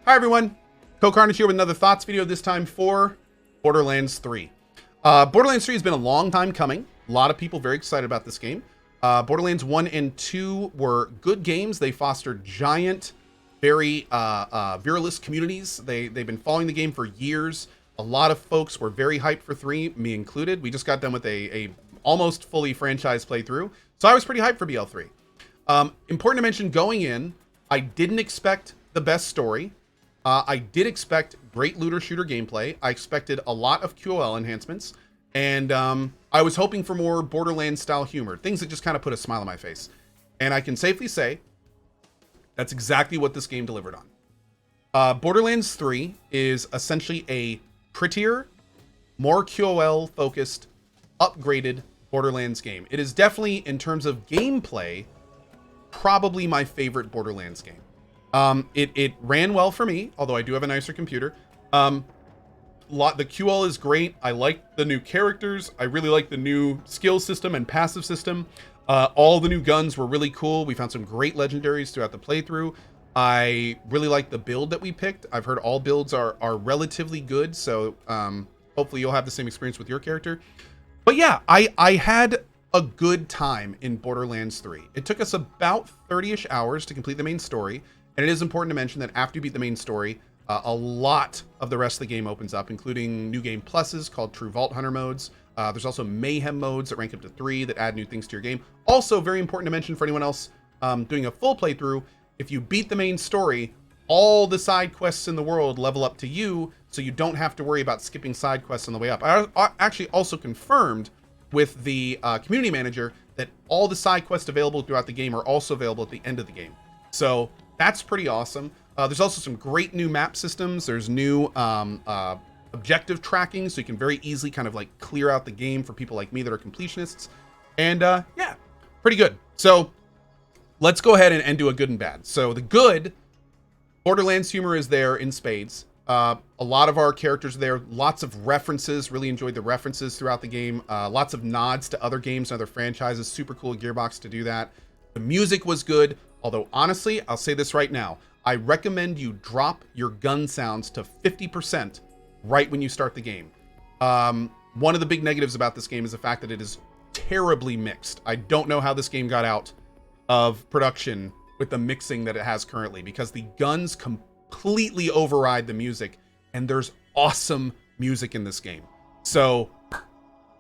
Hi everyone, Cohh here with another Thoughts video, this time for Borderlands 3. Borderlands 3 has been a long time coming. A lot of people very excited about this game. Borderlands 1 and 2 were good games. They fostered giant, very virulent communities. They've been following the game for years. A lot of folks were very hyped for 3, me included. We just got done with a almost fully franchise playthrough, so I was pretty hyped for BL3. Important to mention, going in, I didn't expect the best story. I did expect great looter shooter gameplay. I expected a lot of QOL enhancements, and I was hoping for more Borderlands style humor, things that just kind of put a smile on my face. And I can safely say that's exactly what this game delivered on. Borderlands 3 is essentially a prettier, more QOL focused, upgraded Borderlands game. It is definitely, in terms of gameplay, probably my favorite Borderlands game. It ran well for me, although I do have a nicer computer. The QL is great. I like the new characters. I really like the new skill system and passive system. All the new guns were really cool. We found some great legendaries throughout the playthrough. I really like the build that we picked. I've heard all builds are relatively good, so hopefully you'll have the same experience with your character. But yeah, I had a good time in Borderlands 3. It took us about 30-ish hours to complete the main story. And it is important to mention that after you beat the main story, a lot of the rest of the game opens up, including new game pluses called True Vault Hunter modes. There's also Mayhem modes that rank up to 3 that add new things to your game. Also, very important to mention for anyone else doing a full playthrough, if you beat the main story, all the side quests in the world level up to you, so you don't have to worry about skipping side quests on the way up. I actually also confirmed with the community manager that all the side quests available throughout the game are also available at the end of the game. So that's pretty awesome. There's also some great new map systems. There's new objective tracking, so you can very easily kind of like clear out the game for people like me that are completionists. And yeah, pretty good. So let's go ahead and do a good and bad. So the good, Borderlands humor is there in spades. A lot of our characters are there. Lots of references. Really enjoyed the references throughout the game. Lots of nods to other games and other franchises. Super cool Gearbox to do that. The music was good. Although, honestly, I'll say this right now. I recommend you drop your gun sounds to 50% right when you start the game. One of the big negatives about this game is the fact that it is terribly mixed. I don't know how this game got out of production with the mixing that it has currently, because the guns completely override the music, and there's awesome music in this game. So,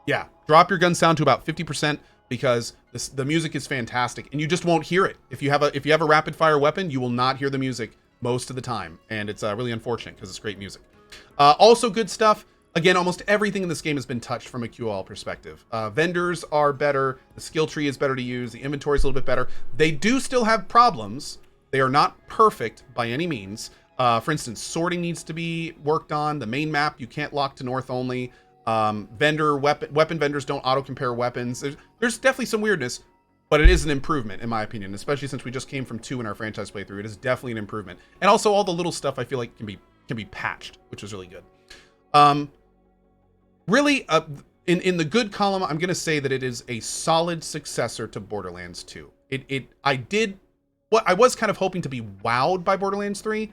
yeah, drop your gun sound to about 50%. Because the music is fantastic, and you just won't hear it. If you have a rapid fire weapon, you will not hear the music most of the time, and it's really unfortunate because it's great music. Also good stuff. Again, almost everything in this game has been touched from a QL perspective. Vendors are better. The skill tree is better to use. The inventory is a little bit better. They do still have problems. They are not perfect by any means. For instance, sorting needs to be worked on. The main map, you can't lock to north only. Weapon vendors don't auto compare weapons. There's definitely some weirdness, but it is an improvement in my opinion, especially since we just came from 2 in our franchise playthrough. It is definitely an improvement. And also all the little stuff I feel like can be patched, which is really good. Really, in the good column, I'm going to say that it is a solid successor to Borderlands 2. I was kind of hoping to be wowed by Borderlands 3,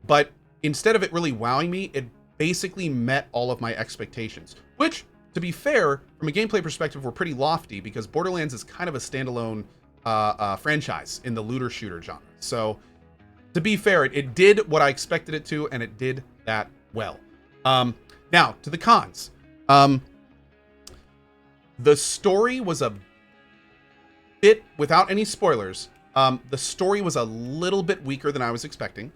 but instead of it really wowing me, it basically met all of my expectations, which, to be fair, from a gameplay perspective, were pretty lofty because Borderlands is kind of a standalone franchise in the looter shooter genre. So, to be fair, it did what I expected it to, and it did that well. Now, to the cons. The story was a bit, without any spoilers, the story was a little bit weaker than I was expecting.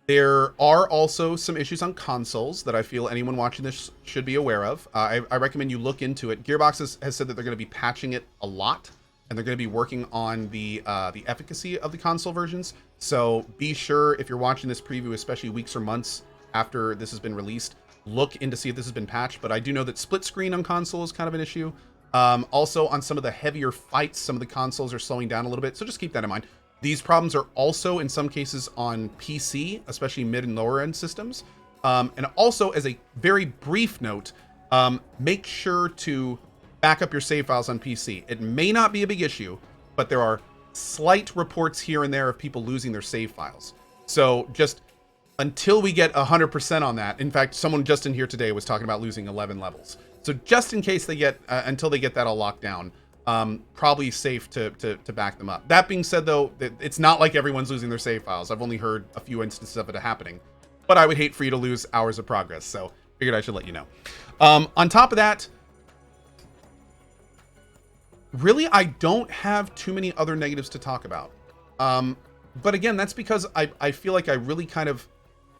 There are also some issues on consoles that I feel anyone watching this should be aware of. I recommend you look into it. Gearbox has said that they're going to be patching it a lot, and they're going to be working on the efficacy of the console versions. So be sure, if you're watching this preview, especially weeks or months after this has been released, look in to see if this has been patched. But I do know that split screen on console is kind of an issue. Also, on some of the heavier fights, some of the consoles are slowing down a little bit, so just keep that in mind. These problems are also, in some cases, on PC, especially mid and lower end systems. And also, as a very brief note, make sure to back up your save files on PC. It may not be a big issue, but there are slight reports here and there of people losing their save files. So just until we get 100% on that. In fact, someone just in here today was talking about losing 11 levels. So just in case they get, until they get that all locked down, probably safe to back them up. That being said, though, it's not like everyone's losing their save files. I've only heard a few instances of it happening, but I would hate for you to lose hours of progress. So figured I should let you know. On top of that, really, I don't have too many other negatives to talk about. But again, that's because I feel like I really kind of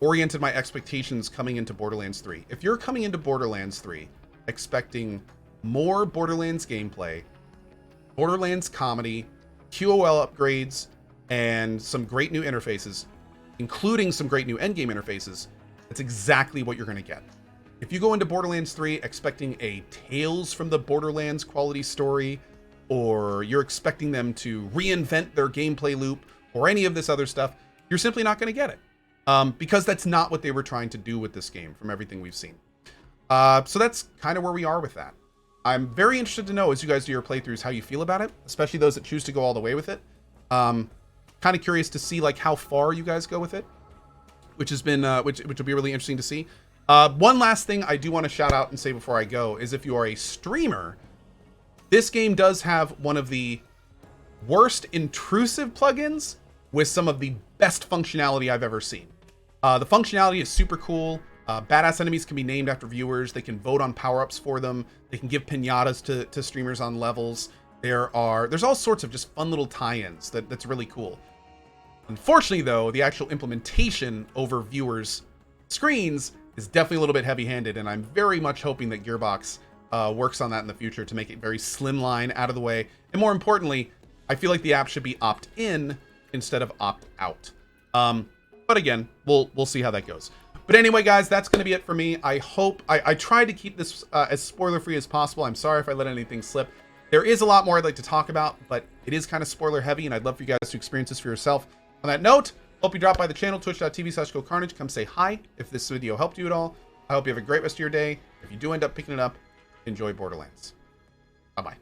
oriented my expectations coming into Borderlands 3. If you're coming into Borderlands 3 expecting more Borderlands gameplay, Borderlands comedy, QOL upgrades, and some great new interfaces, including some great new endgame interfaces, that's exactly what you're going to get. If you go into Borderlands 3 expecting a Tales from the Borderlands quality story, or you're expecting them to reinvent their gameplay loop, or any of this other stuff, you're simply not going to get it. Because that's not what they were trying to do with this game from everything we've seen. So that's kind of where we are with that. I'm very interested to know, as you guys do your playthroughs, how you feel about it, especially those that choose to go all the way with it. Kind of curious to see like how far you guys go with it, which has been which will be really interesting to see. One last thing I do want to shout out and say before I go is if you are a streamer, this game does have one of the worst intrusive plugins with some of the best functionality I've ever seen. The functionality is super cool. Badass enemies can be named after viewers. They can vote on power-ups for them. They can give pinatas to streamers on levels. There's all sorts of just fun little tie-ins that's really cool. Unfortunately, though, the actual implementation over viewers' screens is definitely a little bit heavy-handed, and I'm very much hoping that Gearbox works on that in the future to make it very slimline, out of the way. And more importantly, I feel like the app should be opt-in instead of opt-out. But again, we'll see how that goes. But anyway, guys, that's going to be it for me. I hope I tried to keep this as spoiler-free as possible. I'm sorry if I let anything slip. There is a lot more I'd like to talk about, but it is kind of spoiler-heavy, and I'd love for you guys to experience this for yourself. On that note, hope you drop by the channel, twitch.tv/CohhCarnage. Come say hi if this video helped you at all. I hope you have a great rest of your day. If you do end up picking it up, enjoy Borderlands. Bye-bye.